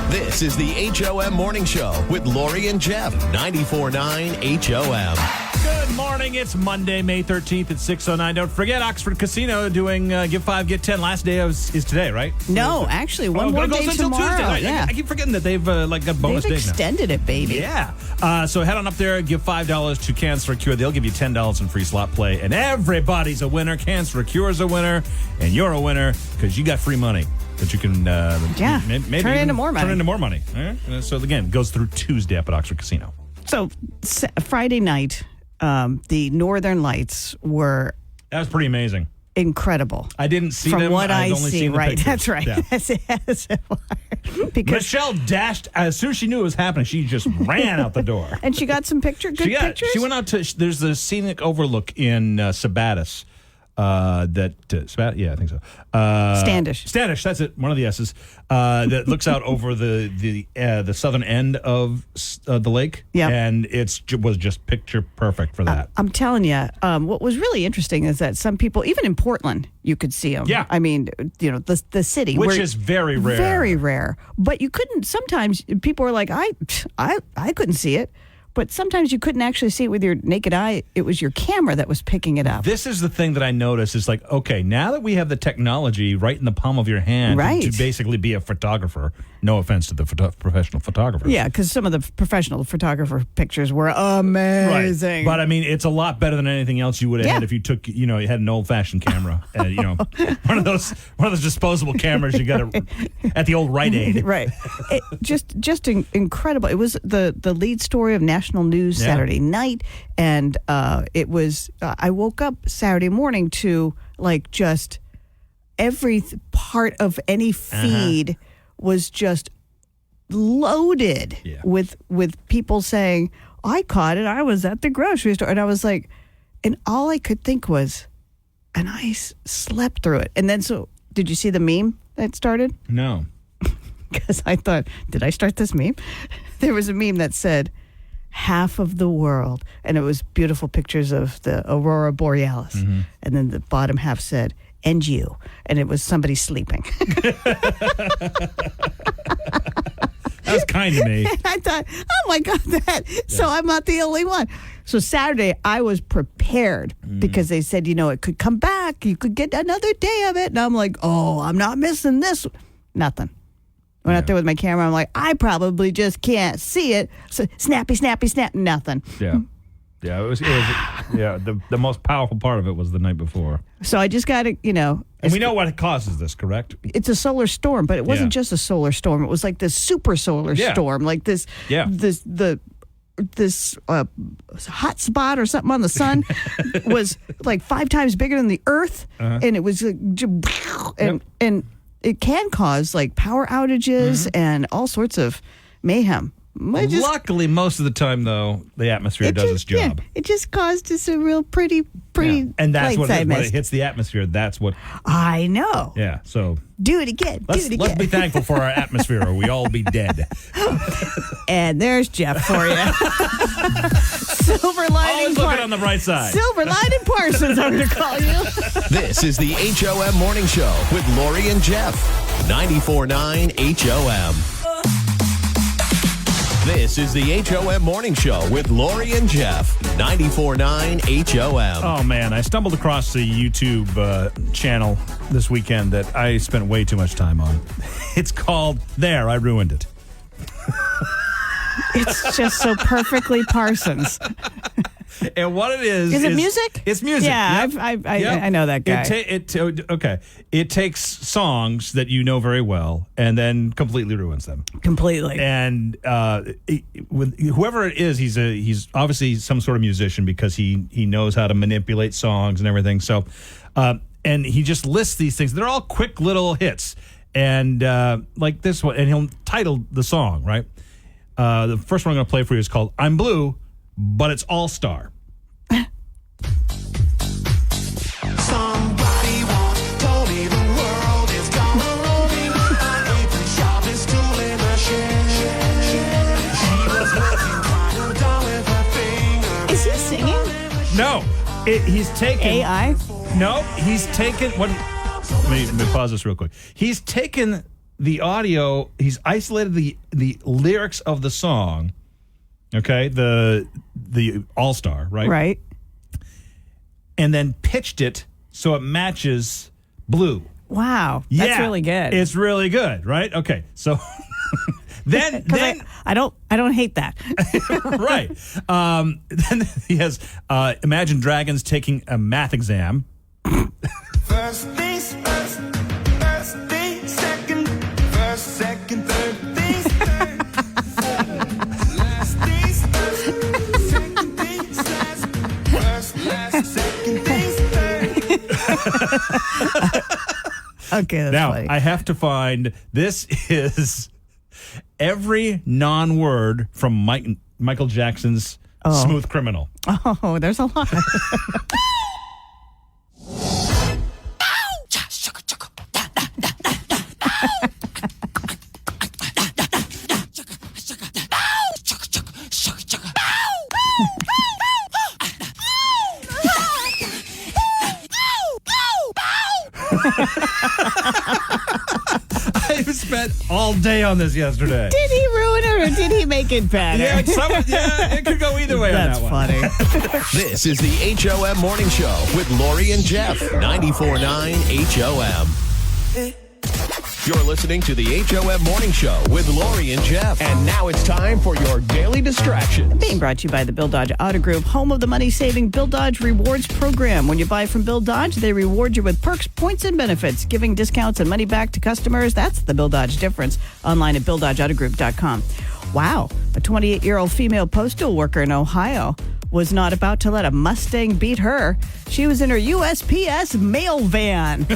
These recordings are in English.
This is the HOM Morning Show with Lori and Jeff. 94.9 HOM. Good morning. It's Monday, May 13th at 6:09. Don't forget, Oxford Casino doing Give 5, Get 10. Last day is today, right? No, actually, one more day tomorrow. Tuesday. Yeah. I keep forgetting that they've got bonus They've days now. extended it, baby. Yeah. So head on up there, give $5 to Cans for a Cure. They'll give you $10 in free slot play. And everybody's a winner. Cans for a Cure is a winner. And you're a winner because you got free money that you can maybe turn into more money. Turn into more money. All right? So, again, it goes through Tuesday up at Oxford Casino. So Friday night, the Northern Lights were... That was pretty amazing. Incredible. I didn't see From them. what I only see, seen the right. pictures. That's right. Yeah. Yes, because Michelle dashed, as soon as she knew it was happening, she just ran out the door. And she got some good pictures? She went out to, there's a scenic overlook in Sabattis. I think so. Standish, that's it. One of the S's. That looks out over the southern end of the lake. Yeah, and was just picture perfect for that. I'm telling you, what was really interesting is that some people, even in Portland, you could see them. Yeah, I mean, the city, which is very rare, very rare. But you couldn't. Sometimes people were like, I couldn't see it. But sometimes you couldn't actually see it with your naked eye. It was your camera that was picking it up. This is the thing that I noticed is like, okay, now that we have the technology right in the palm of your hand right. to basically be a photographer, no offense to the professional photographers. Yeah, because some of the professional photographer pictures were amazing. Right. But I mean, it's a lot better than anything else you would have had if you took, you had an old-fashioned camera. One of those disposable cameras you got at the old Rite Aid. Right. Just incredible. It was the lead story of National News Saturday night, and it was. I woke up Saturday morning to just every part of any feed was just loaded with people saying, "I caught it. I was at the grocery store," and I was like, and all I could think was, and I slept through it. And then did you see the meme that started? No, because I thought, did I start this meme? There was a meme that said, half of the world, and it was beautiful pictures of the aurora borealis, and then the bottom half said, and you, and it was somebody sleeping. That was kind of me. And I thought, oh my God, so I'm not the only one. So Saturday I was prepared because they said, it could come back, you could get another day of it, and I'm like, oh, I'm not missing this. Nothing. Went out there with my camera. I'm like, I probably just can't see it. So snappy, snap, nothing. Yeah. Yeah, it was the most powerful part of it was the night before. So I just got to, And we know what causes this, correct? It's a solar storm, but it wasn't just a solar storm. It was like this super solar storm, like this hot spot or something on the sun was like 5 times bigger than the Earth, and it was and it can cause power outages and all sorts of mayhem. Luckily, most of the time, though, the atmosphere does its job. Yeah, it just caused us a real pretty and that's when it hits the atmosphere. That's what I know. Yeah, so do it again. Let's be thankful for our atmosphere, or we all be dead. And there's Jeff for you. Silver lining. Always looking on the bright side. Silver lining Parsons, I'm going to call you. This is the HOM Morning Show with Lori and Jeff. 94.9 HOM. This is the HOM Morning Show with Lori and Jeff. 94.9 HOM. Oh, man. I stumbled across the YouTube channel this weekend that I spent way too much time on. It's called I Ruined It. It's just so perfectly Parsons. And what it is it music? It's music. Yeah, yep. I know that guy. It takes songs that you know very well and then completely ruins them. Completely. And with whoever it is, he's obviously some sort of musician because he knows how to manipulate songs and everything. So, and he just lists these things. They're all quick little hits, and like this one, and he'll title the song right. The first one I'm going to play for you is called "I'm Blue, But It's All Star." Somebody once told me the world is gone. I ain't the sharpest tool in the shed. She was looking kind of dumb with her finger. Is he singing? No, he's taken AI. No, he's taken what? Let me pause this real quick. He's taken the audio. He's isolated the lyrics of the song. Okay, the All-Star, right? Right. And then pitched it so it matches Blue. Wow, that's really good. It's really good, right? Okay, so then I don't hate that. right. Then he has Imagine Dragons taking a math exam. First things first, first things second, first, second, third things third. Last things first, second things last, first, last, second things third. Okay, that's Now, funny. I have to find, this is every non-word from Michael Jackson's Smooth Criminal. Oh, there's a lot. I spent all day on this yesterday. Did he ruin it or did he make it better? Yeah, it could go either way That's on that one. funny. This is the HOM Morning Show with Lori and Jeff. 94.9 HOM. You're listening to the HOM Morning Show with Lori and Jeff. And now it's time for your daily distraction. Being brought to you by the Bill Dodge Auto Group, home of the money-saving Bill Dodge Rewards program. When you buy from Bill Dodge, they reward you with perks, points, and benefits, giving discounts and money back to customers. That's the Bill Dodge difference. Online at BillDodgeAutoGroup.com. Wow, a 28-year-old female postal worker in Ohio was not about to let a Mustang beat her. She was in her USPS mail van.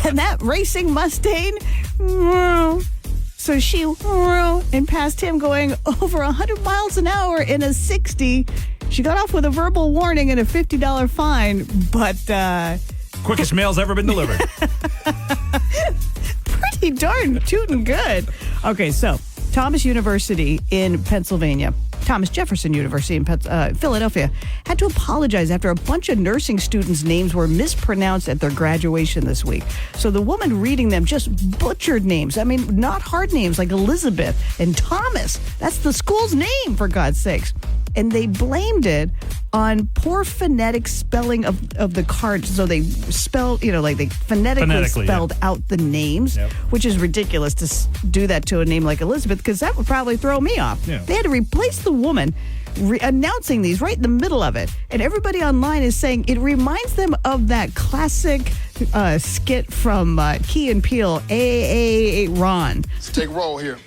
And that racing Mustang, so she and passed him going over 100 miles an hour in a 60. She got off with a verbal warning and a $50 fine, but Quickest mail's ever been delivered. pretty darn tootin' good. Okay, so Thomas University in Pennsylvania, Thomas Jefferson University in Philadelphia, had to apologize after a bunch of nursing students' names were mispronounced at their graduation this week. So the woman reading them just butchered names. I mean, not hard names like Elizabeth and Thomas. That's the school's name, for God's sakes. And they blamed it on poor phonetic spelling of the cards. So they spelled, like they phonetically spelled out the names, which is ridiculous to do that to a name like Elizabeth, because that would probably throw me off. Yeah. They had to replace the woman announcing these right in the middle of it. And everybody online is saying it reminds them of that classic skit from Key and Peele, A Ron. Let's take roll here.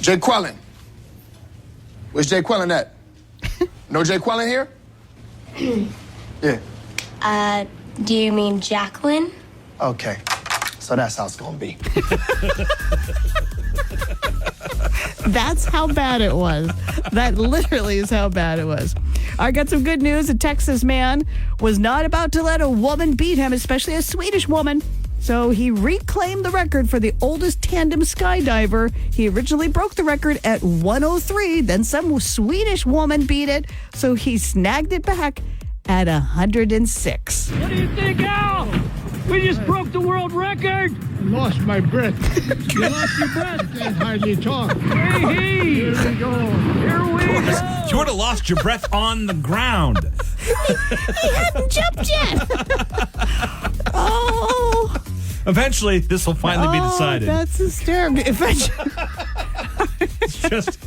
Jay Quellen. Where's Jay Quellen at? No Jay Quellen here? Yeah. Do you mean Jacqueline? Okay. So that's how it's gonna be. That's how bad it was. That literally is how bad it was. I got some good news. A Texas man was not about to let a woman beat him, especially a Swedish woman. So he reclaimed the record for the oldest tandem skydiver. He originally broke the record at 103. Then some Swedish woman beat it. So he snagged it back at 106. What do you think, Al? We just broke the world record. I lost my breath. You lost your breath? Can't hardly talk. Hey, Here we go. here we go. You would have lost your breath on the ground. He hadn't jumped yet. Oh. Eventually, this will finally be decided. That's hysterical. Eventually. It's just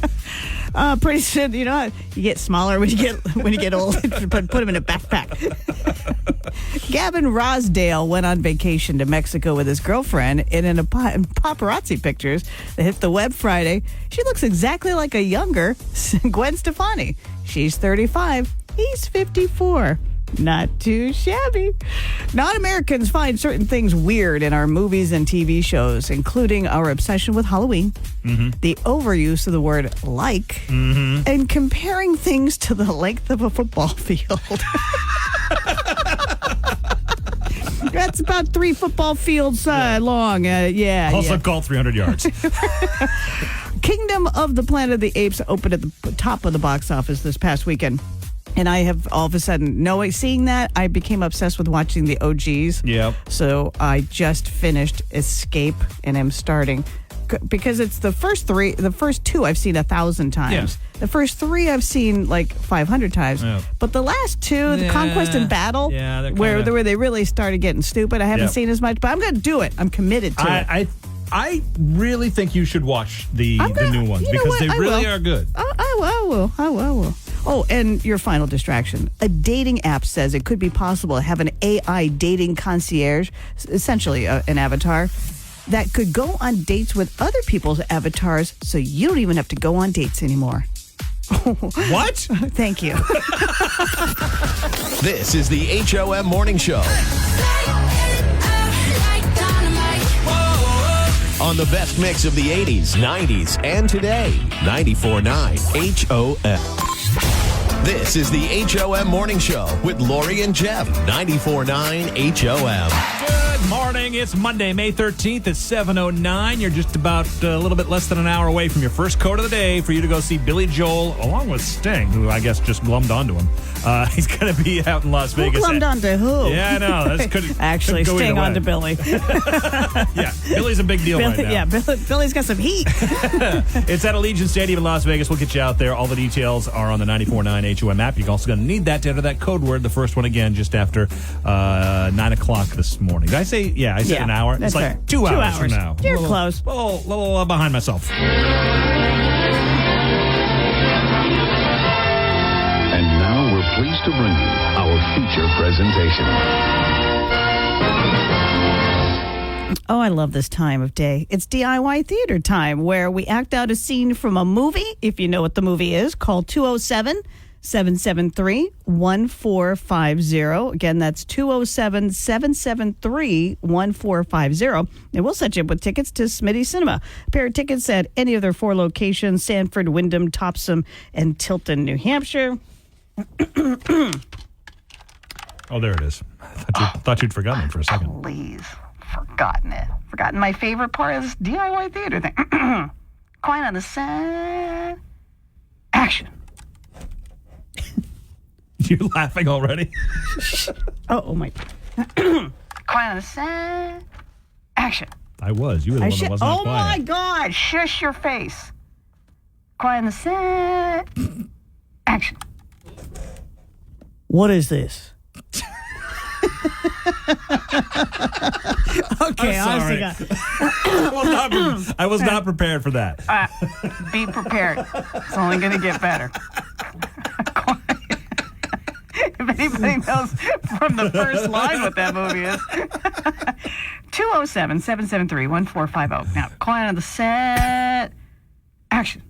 Pretty soon, you get smaller when you get old. Put them in a backpack. Gavin Rosdale went on vacation to Mexico with his girlfriend, and in paparazzi pictures that hit the web Friday, she looks exactly like a younger Gwen Stefani. She's 35. He's 54. Not too shabby. Non-Americans find certain things weird in our movies and TV shows, including our obsession with Halloween, the overuse of the word like, and comparing things to the length of a football field. That's about 3 football fields long. also called 300 yards. Kingdom of the Planet of the Apes opened at the top of the box office this past weekend. And I have all of a sudden, seeing that, I became obsessed with watching the OGs. Yep. So I just finished Escape and am starting, because it's the first two I've seen 1,000 times. Yeah. The first three I've seen like 500 times. Yeah. But the last two, the Conquest and Battle, where they really started getting stupid, I haven't seen as much, but I'm going to do it. I'm committed to it. I really think you should watch the new ones because they really are good. I will. Oh, and your final distraction. A dating app says it could be possible to have an AI dating concierge, essentially an avatar, that could go on dates with other people's avatars so you don't even have to go on dates anymore. What? Thank you. This is the HOM Morning Show. On the best mix of the 80s, 90s, and today. 94.9 HOM. This is the HOM Morning Show with Lori and Jeff. 94.9 HOM. Good morning. It's Monday, May 13th at 7:09. You're just about a little bit less than an hour away from your first coat of the day for you to go see Billy Joel, along with Sting, who I guess just glummed onto him. He's going to be out in Las Vegas. Who glummed onto who? Yeah, I know. Actually, couldn't go Sting either way. onto Billy. Yeah, Billy's a big deal right now. Yeah, Billy's got some heat. It's at Allegiant Stadium in Las Vegas. We'll get you out there. All the details are on the 94.9 HOM app. You're also going to need that to enter that code word, the first one again, just after 9 o'clock this morning. Did I say? Yeah, I said an hour. That's It's like right. 2 hours from now. You're close. A little behind myself. And now we're pleased to bring you our feature presentation. Oh, I love this time of day. It's DIY theater time, where we act out a scene from a movie, if you know what the movie is. Call 207-773-1450. Again, that's 207-773-1450. And we'll set you up with tickets to Smitty Cinema. A pair of tickets at any of their 4 locations: Sanford, Wyndham, Topsom, and Tilton, New Hampshire. Oh, there it is. I thought you'd forgotten it for a second. Please. Forgotten my favorite part of this DIY theater thing. Quiet on the set. Action. You're laughing already? Oh my. Quiet on the set. Action. I was. You were the one that wasn't Oh quiet. my God. Shush your face. Quiet on the set. Action. What is this? Okay, I'm sorry. I was not prepared for that. Be prepared. It's only going to get better. If anybody knows from the first line what that movie is. 207-773-1450. Now, quiet on the set. Action.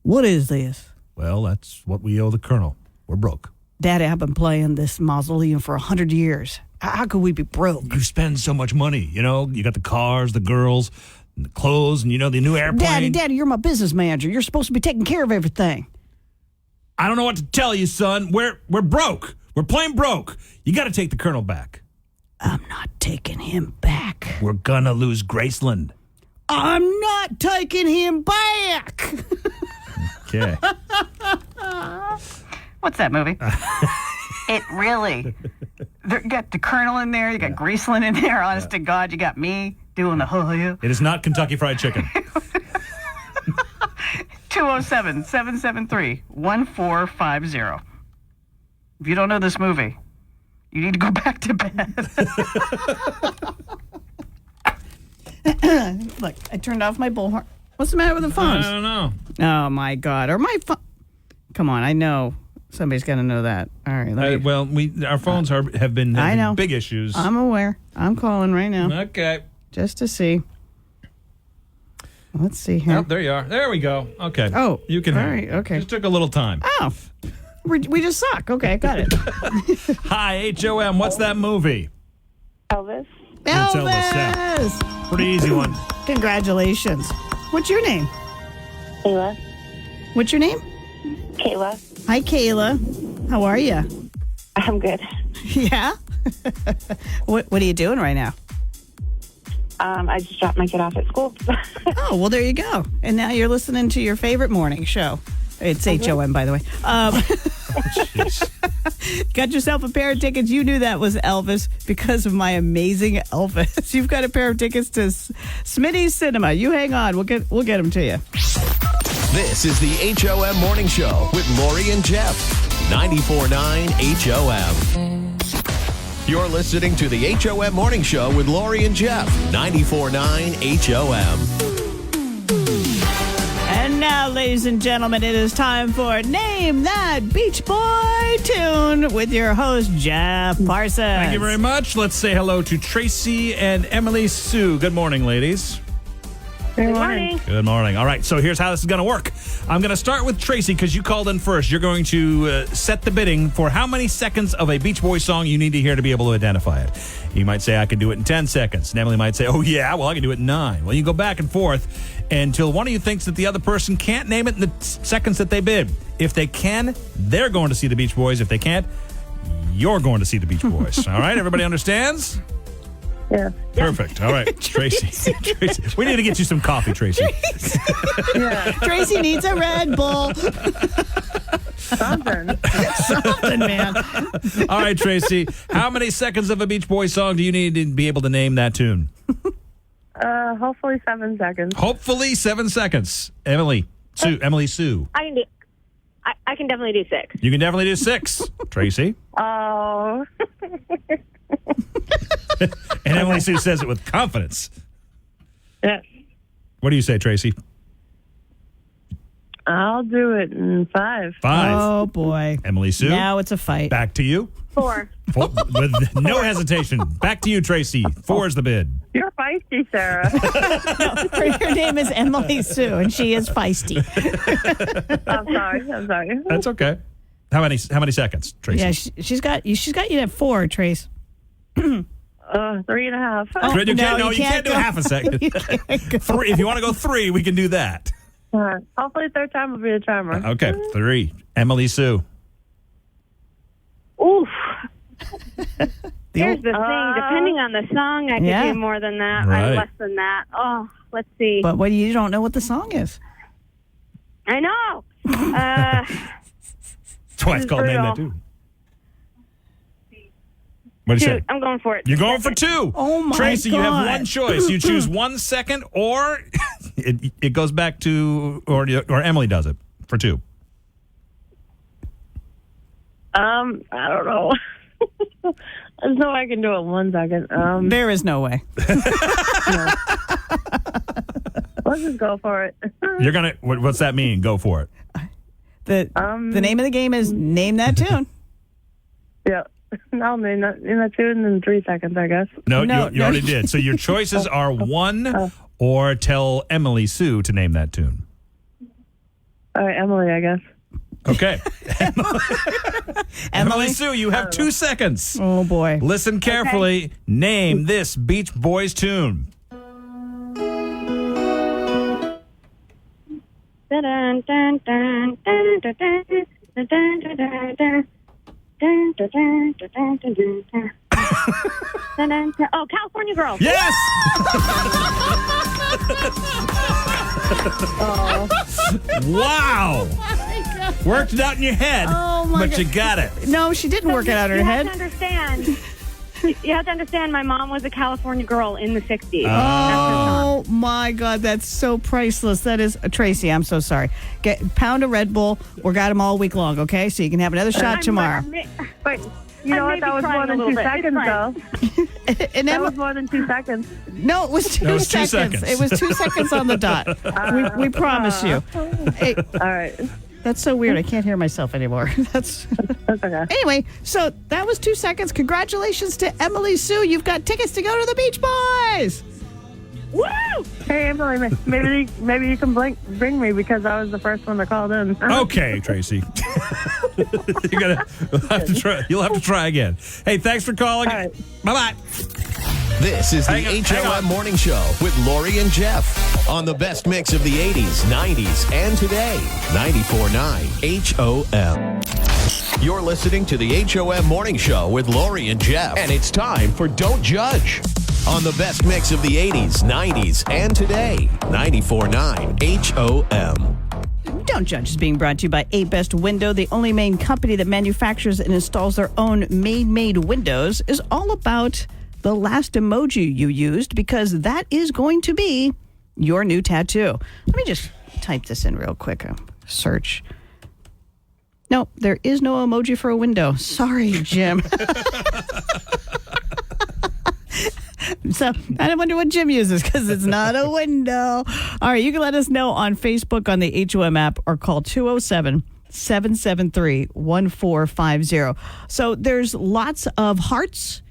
What is this? Well, that's what we owe the Colonel. We're broke. Daddy, I've been playing this mausoleum for 100 years. How could we be broke? You spend so much money. You know, you got the cars, the girls, and the clothes, and, the new airplane. Daddy, you're my business manager. You're supposed to be taking care of everything. I don't know what to tell you, son. We're broke. We're plain broke. You got to take the Colonel back. I'm not taking him back. We're going to lose Graceland. I'm not taking him back. Okay. What's that movie? It really. You got the Colonel in there. You got Graceland in there. Honest to God, you got me doing the yeah. It is not Kentucky Fried Chicken. 207-773-1450. If you don't know this movie, you need to go back to bed. Look, I turned off my bullhorn. What's the matter with the phones? I don't know. Oh, my God. Or my phone. Come on, I know. Somebody's got to know that. All right. Our phones have been I know. big issues. I'm aware. I'm calling right now. Okay. Just to see. Let's see here. Oh, there you are. There we go. Okay. Oh, you can. all right, okay. Just took a little time. Oh, we just suck. Okay, got it. Hi, HOM. What's that movie? Elvis. It's Elvis, yeah. Elvis. Pretty easy one. Congratulations. What's your name? Kayla. What's your name? Kayla. Hi, Kayla. How are you? I'm good. Yeah? What are you doing right now? I just dropped my kid off at school. Oh, well, there you go. And now you're listening to your favorite morning show. It's HOM, by the way. Got yourself a pair of tickets. You knew that was Elvis because of my amazing Elvis. You've got a pair of tickets to Smitty's Cinema. You hang on. We'll get them to you. This is the HOM Morning Show with Lori and Jeff. 94.9 HOM. You're listening to the HOM Morning Show with Lori and Jeff. 94.9 HOM. And now, ladies and gentlemen, it is time for Name That Beach Boy Tune with your host, Jeff Parsons. Thank you very much. Let's say hello to Tracy and Emily Sue. Good morning, ladies. Good morning. Good morning. All right, so here's how this is going to work. I'm going to start with Tracy because you called in first. You're going to set the bidding for how many seconds of a Beach Boys song you need to hear to be able to identify it. You might say, I can do it in 10 seconds. And Emily might say, oh, yeah, well, I can do it in 9. Well, you go back and forth until one of you thinks that the other person can't name it in the seconds that they bid. If they can, they're going to see the Beach Boys. If they can't, you're going to see the Beach Boys. All right, everybody understands? Yeah. Perfect. All right, Tracy. Tracy. We need to get you some coffee, Tracy. Tracy needs a Red Bull. Something, man. All right, Tracy. How many seconds of a Beach Boys song do you need to be able to name that tune? Hopefully 7 seconds. Hopefully 7 seconds. Emily Sue. I can definitely do 6. You can definitely do 6. Tracy. Oh. And Emily Sue says it with confidence. Yes. What do you say, Tracy? I'll do it in 5. 5. Oh, boy. Emily Sue. Now it's a fight. Back to you. 4. With no hesitation. Back to you, Tracy. 4 is the bid. You're feisty, Sarah. Her name is Emily Sue, and she is feisty. I'm sorry. That's okay. How many seconds, Tracy? Yeah, she's got you at 4, Trace. 3.5. Oh, you can't do half a second. You can't go. 3. If you want to go 3, we can do that. Hopefully third time will be a charmer. Okay, 3. Emily Sue. Oof. Here's the thing. Depending on the song, I could do more than that. Right. I'm less than that. Oh, let's see. But you don't know what the song is. I know. That's why it's called Name That Tune. What do you say? I'm going for it. You're going for 2. Oh, my Tracy, God. you have one choice. You choose 1 second, or it goes back to, or Emily does it for 2. I don't know. There's no way I can do it in 1 second. There is no way. No. Let's just go for it. You're gonna. What's that mean? Go for it. The name of the game is Name That Tune. Yeah. I'll name that tune in 3 seconds, I guess. No, you already did. So your choices are 1 or tell Emily Sue to name that tune. All right, Emily, I guess. Okay. Emily Sue, you have 2 seconds. Oh, boy. Listen carefully. Okay. Name this Beach Boys tune. Oh, California Girl. Yes! Wow! Worked it out in your head, but you got it. No, she didn't work it out in her head. You have to understand, my mom was a California girl in the 60s. Oh, my God. That's so priceless. That is, Tracy, I'm so sorry. Pound a Red Bull. We got them all week long, okay? So you can have another shot tomorrow. But you know what? That was more than 2 seconds, though. And that was more than 2 seconds. No, it was 2 seconds. It was 2 seconds on the dot. We promise you. Hey, all right. That's so weird. I can't hear myself anymore. That's okay. Anyway, so that was 2 seconds. Congratulations to Emily Sue. You've got tickets to go to the Beach Boys. Woo! Hey, Emily, maybe you can bring me because I was the first one that called in. Okay, Tracy. You'll have to try again. Hey, thanks for calling. All right. Bye-bye. This is the HOM Morning Show with Lori and Jeff on the best mix of the 80s, 90s, and today. 94.9 HOM. You're listening to the HOM Morning Show with Lori and Jeff. And it's time for Don't Judge on the best mix of the 80s, 90s, and today. 94.9 HOM. Don't Judge is being brought to you by 8 Best Window, the only main company that manufactures and installs their own made windows, is all about the last emoji you used, because that is going to be your new tattoo. Let me just type this in real quick. Search. No, there is no emoji for a window. Sorry, Jim. So I wonder what Jim uses, because it's not a window. All right, you can let us know on Facebook on the HOM app or call 207-773-1450. So there's lots of hearts,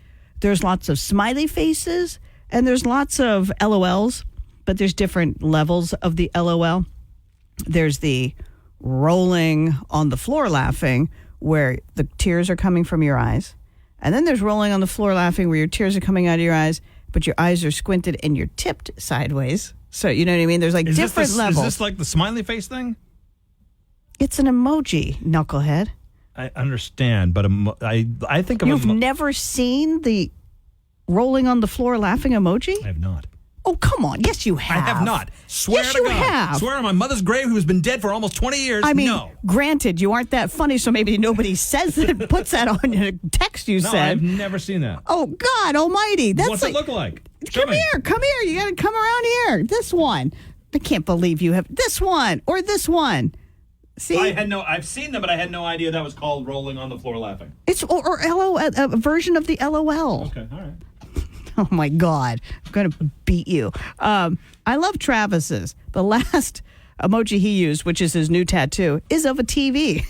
there's lots of smiley faces, and there's lots of LOLs, but there's different levels of the LOL. There's the rolling on the floor laughing, where the tears are coming from your eyes. And then there's rolling on the floor laughing, where your tears are coming out of your eyes, but your eyes are squinted and you're tipped sideways. So, you know what I mean? There's like different levels. Is this like the smiley face thing? It's an emoji, knucklehead. I understand, but I think of You've never seen the rolling on the floor laughing emoji? I have not. Oh, come on. Yes, you have. I have not. Swear yes, to you God. have. Swear on my mother's grave, who's been dead for almost 20 years. I mean, no. Granted, you aren't that funny, so maybe nobody says it, puts that on your text you No, said. I've never seen that. Oh, God almighty. That's What's it look like? Come here. You got to come around here. This one. I can't believe you have this one or this one. See? I've seen them, but I had no idea that was called rolling on the floor laughing. It's or LOL, a version of the LOL. Okay, all right. Oh, my God. I'm going to beat you. I love Travis's. The last emoji he used, which is his new tattoo, is of a TV.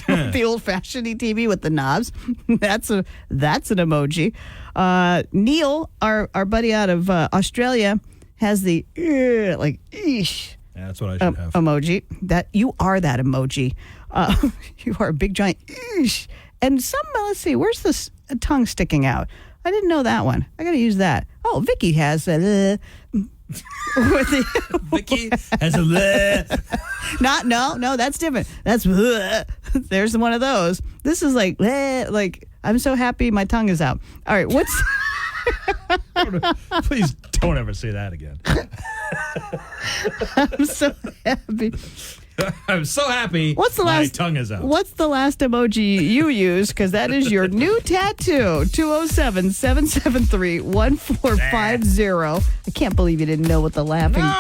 The old-fashioned TV with the knobs. That's an emoji. Neil, our buddy out of Australia, has the like eesh. Yeah, that's what I should have. Emoji. That you are that emoji. You are a big giant eesh. And let's see, where's this tongue sticking out? I didn't know that one. I got to use that. Oh, Vicky has a. Vicky has a. No, that's different. That's there's one of those. This is like I'm so happy my tongue is out. All right, what's? Please don't ever say that again. I'm so happy. I'm so happy. What's the my last? tongue is out. What's the last emoji you use? Because that is your new tattoo. 207-773-1450. I can't believe you didn't know what the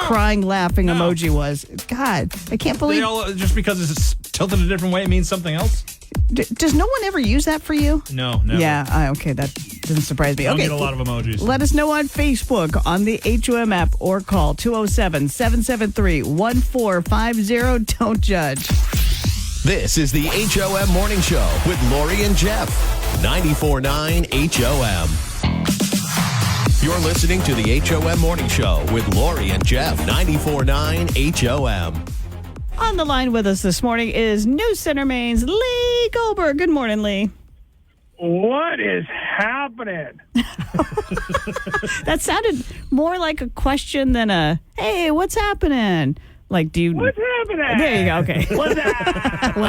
crying, laughing emoji was. God, I can't believe. Just because it's tilted a different way, it means something else. Does no one ever use that for you? No, never. Yeah, okay, that doesn't surprise me. I don't Okay, get a lot of emojis. Let us know on Facebook, on the HOM app, or call 207-773-1450. Don't judge. This is the HOM Morning Show with Lori and Jeff. 94.9 HOM. You're listening to the HOM Morning Show with Lori and Jeff. 94.9 HOM. On the line with us this morning is News Center Maine's Lee Goldberg. Good morning, Lee. What is happening? That sounded more like a question than a, hey, what's happening? Like, do you... What's happening? There you go, okay. What's happening?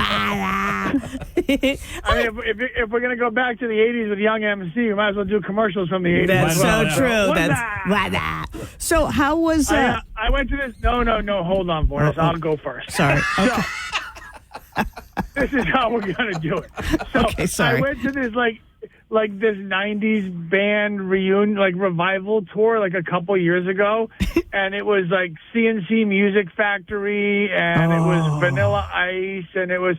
I mean, if we're going to go back to the 80s with Young MC, we might as well do commercials from the 80s. That's so true. What's So how was... I went to this... No, hold on, boys. I'll go first. Sorry. Okay. So, this is how we're going to do it. So Okay, sorry. I went to this, like this 90s band reunion, like revival tour, like a couple years ago. And it was like CNC Music Factory, and it was Vanilla Ice, and it was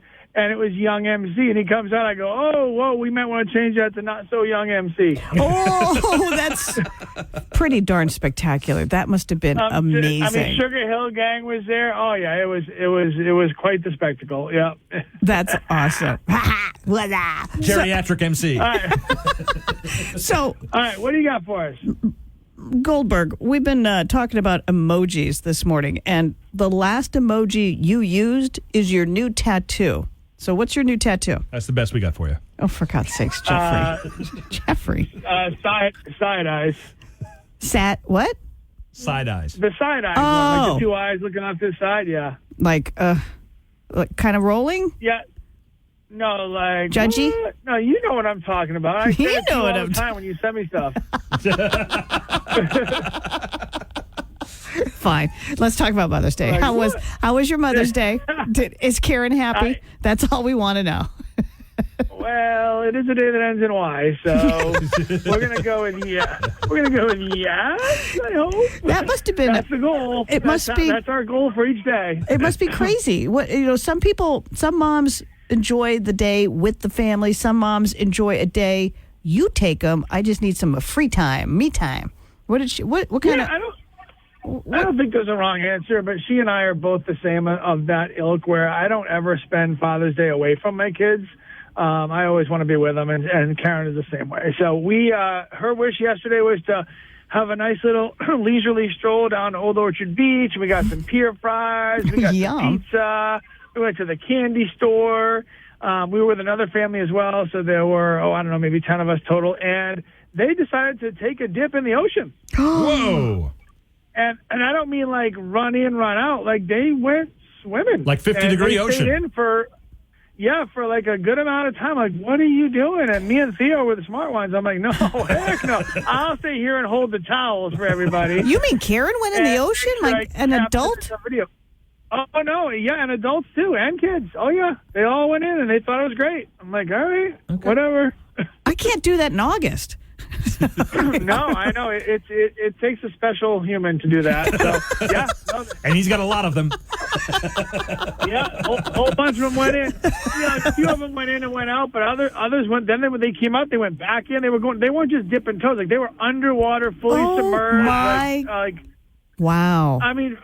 Young MC. And he comes out, I go, oh, whoa, we might want to change that to Not So Young MC. Oh, that's pretty darn spectacular. That must have been amazing. I mean, Sugar Hill Gang was there. Oh yeah, it was quite the spectacle. Yeah. That's awesome. Geriatric MC. All right. So, all right, what do you got for us? Goldberg, we've been talking about emojis this morning, and the last emoji you used is your new tattoo. So what's your new tattoo? That's the best we got for you. Oh, for God's sakes, Jeffrey. Jeffrey. Side eyes. What? Side eyes. The side eyes. Oh. Like the two eyes looking off this side, yeah. Like kind of rolling? Yeah. No, like... Judgy? What? No, you know what I'm talking about. I You say it to know what all I'm the time when you send me stuff. Fine. Let's talk about Mother's Day. Like, how was your Mother's Day? Is Karen happy? That's all we want to know. Well, it is a day that ends in Y, so we're gonna go with yeah. We're gonna go with yes. I hope That must have been. that's the goal. That's our goal for each day. It must be crazy. Some moms enjoy the day with the family. Some moms enjoy a day. You take them. I just need some free time, me time. What kind of? I don't think there's a wrong answer, but she and I are both the same of that ilk, where I don't ever spend Father's Day away from my kids. I always want to be with them, and Karen is the same way. So her wish yesterday was to have a nice little leisurely stroll down to Old Orchard Beach. We got some pier fries. We got some pizza. We went to the candy store. We were with another family as well, so there were, I don't know, maybe 10 of us total, and they decided to take a dip in the ocean. Whoa. And I don't mean like run in, run out. Like they went swimming. Like 50-degree ocean. Stayed in for like a good amount of time. Like, what are you doing? And me and Theo were the smart ones. I'm like, no, heck no. I'll stay here and hold the towels for everybody. You mean Karen went in the ocean like an adult? Oh, no. Yeah, and adults too, and kids. Oh, yeah. They all went in, and they thought it was great. I'm like, all right, whatever. I can't do that in August. No, I know. It takes a special human to do that. So, yeah. No. And he's got a lot of them. Yeah, a whole bunch of them went in. A few of them went in and went out, but others went. Then when they came out, they went back in. They weren't just dipping toes. Like they were underwater, fully submerged. Wow. I mean,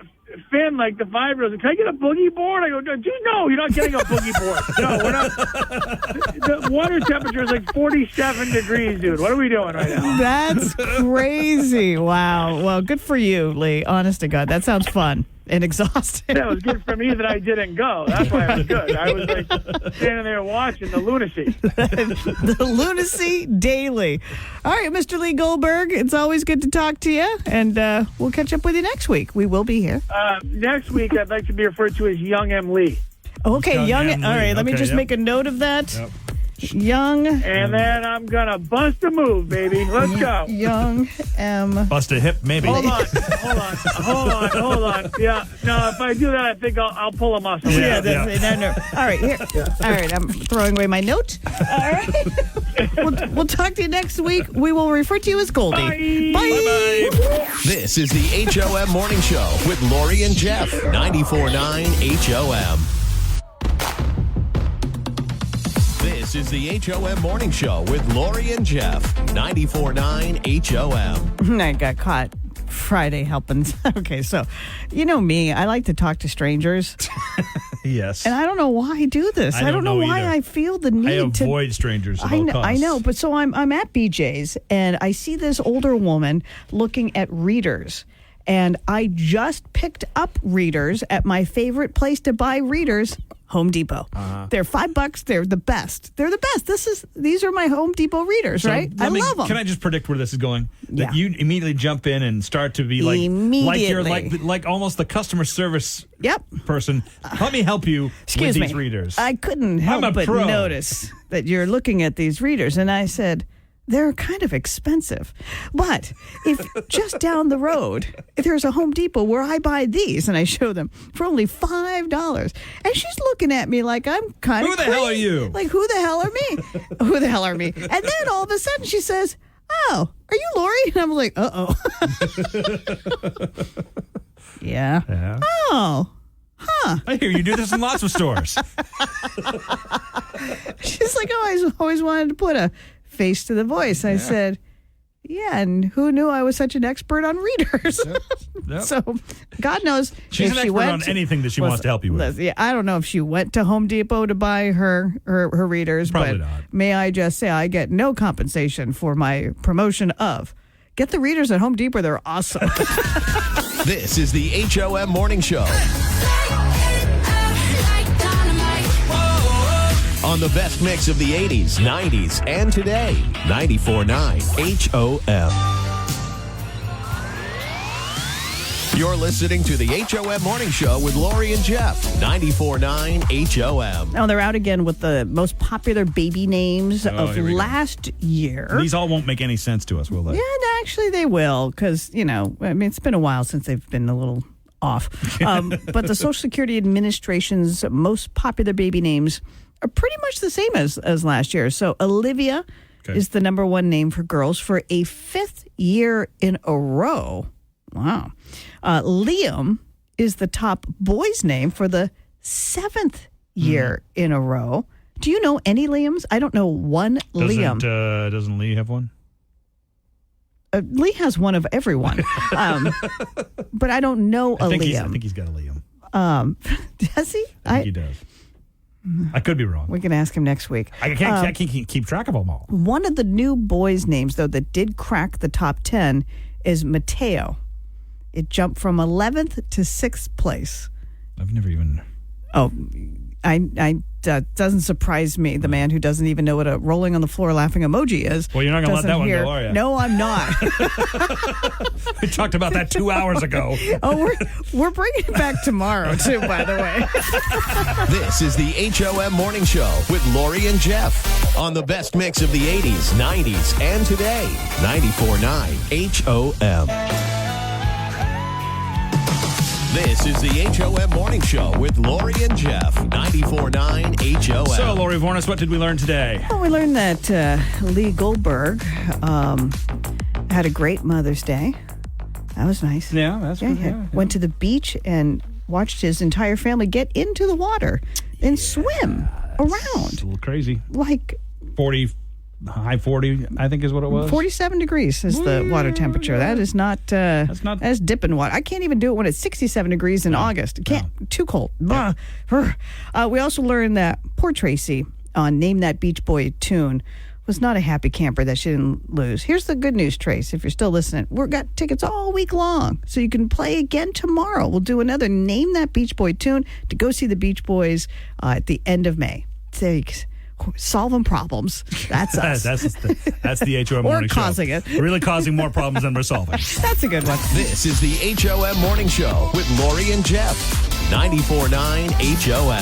Finn, like the 5-year-old, can I get a boogie board? I go, dude, no, you're not getting a boogie board. No, we're not. The water temperature is like 47 degrees, dude. What are we doing right now? That's crazy. Wow. Well, good for you, Lee. Honest to God, that sounds fun and exhausting. Yeah, it was good for me that I didn't go. That's why it was good. I was like standing there watching the lunacy. The lunacy daily. All right, Mr. Lee Goldberg, it's always good to talk to you, and we'll catch up with you next week. We will be here. Next week, I'd like to be referred to as Young M. Lee. Okay, Young M. All right, let me just make a note of that. Young. And then I'm going to bust a move, baby. Let's go. Young M. Bust a hip, maybe. Hold on. Yeah. No, if I do that, I think I'll pull a muscle. No. All right, here. All right, I'm throwing away my note. All right. We'll talk to you next week. We will refer to you as Goldie. Bye. Bye. This is the HOM Morning Show with Lori and Jeff. 94.9 HOM. This is the HOM Morning Show with Lori and Jeff. 94.9 HOM. I got caught Friday helping. Okay, so you know me. I like to talk to strangers. Yes. And I don't know why I do this. I don't know why either. I feel the need to avoid strangers at all costs. I know, but so I'm at BJ's and I see this older woman looking at readers. And I just picked up readers at my favorite place to buy readers, Home Depot. They're $5. They're the best. They're the best. These are my Home Depot readers, right? I love them. Can I just predict where this is going? Yeah. That you immediately jump in and start to be like you're like almost the customer service person. Let me help you with these readers. I couldn't help but notice that you're looking at these readers, and I said, they're kind of expensive. But if just down the road, if there's a Home Depot where I buy these and I show them for only $5, and she's looking at me like I'm kind of Who the hell are you? Like, who the hell are me? Who the hell are me? And then all of a sudden she says, oh, are you Lori? And I'm like, uh-oh. Yeah. Oh. Huh. I hear you do this in lots of stores. She's like, I always wanted to put a face to the voice. I said, yeah, and who knew I was such an expert on readers? Yep. So God knows she's if an she expert went on anything that she wants to help you with. Yeah, I don't know if she went to Home Depot to buy her readers, Probably but not. May I just say I get no compensation for my promotion of get the readers at Home Depot. They're awesome. This is the HOM Morning Show. On the best mix of the 80s, 90s, and today. 94.9 HOM. You're listening to the HOM Morning Show with Lori and Jeff. 94.9 HOM. Now, they're out again with the most popular baby names of last year. These all won't make any sense to us, will they? Yeah, actually they will, because, it's been a while since they've been a little off. But the Social Security Administration's most popular baby names are pretty much the same as last year. So Olivia is the number one name for girls for a 5th year in a row. Wow. Liam is the top boy's name for the 7th year in a row. Do you know any Liams? I don't know one Liam. Doesn't Lee have one? Lee has one of everyone. But I don't know a Liam. I think he's got a Liam. Does he? I think he does. I could be wrong. We can ask him next week. I can't keep track of them all. One of the new boys' names, though, that did crack the top 10 is Mateo. It jumped from 11th to 6th place. I've never even... Oh, doesn't surprise me, the man who doesn't even know what a rolling on the floor laughing emoji is. Well, you're not going to let that one go, are you? No, I'm not. We talked about that 2 hours ago. Oh, we're bringing it back tomorrow, too, by the way. This is the HOM Morning Show with Lori and Jeff on the best mix of the 80s, 90s, and today. 94.9 HOM. This is the HOM Morning Show with Lori and Jeff. 94.9 HOM. So, Lori Vornis, what did we learn today? Well, we learned that Lee Goldberg had a great Mother's Day. That was nice. Yeah, that's good. Yeah. Went to the beach and watched his entire family get into the water and swim around. It's a little crazy. Like 40, high 40, I think is what it was. 47 degrees is the water temperature. That is not, that's dipping water. I can't even do it when it's 67 degrees in August. Too cold. No. We also learned that poor Tracy on Name That Beach Boy tune was not a happy camper that she didn't lose. Here's the good news, Trace, if you're still listening. We've got tickets all week long, so you can play again tomorrow. We'll do another Name That Beach Boy tune to go see the Beach Boys at the end of May. Solving problems. That's us. that's the HOM Morning Show. Or causing it. Really causing more problems than we're solving. That's a good one. This is the HOM Morning Show with Lori and Jeff. 94.9 HOM.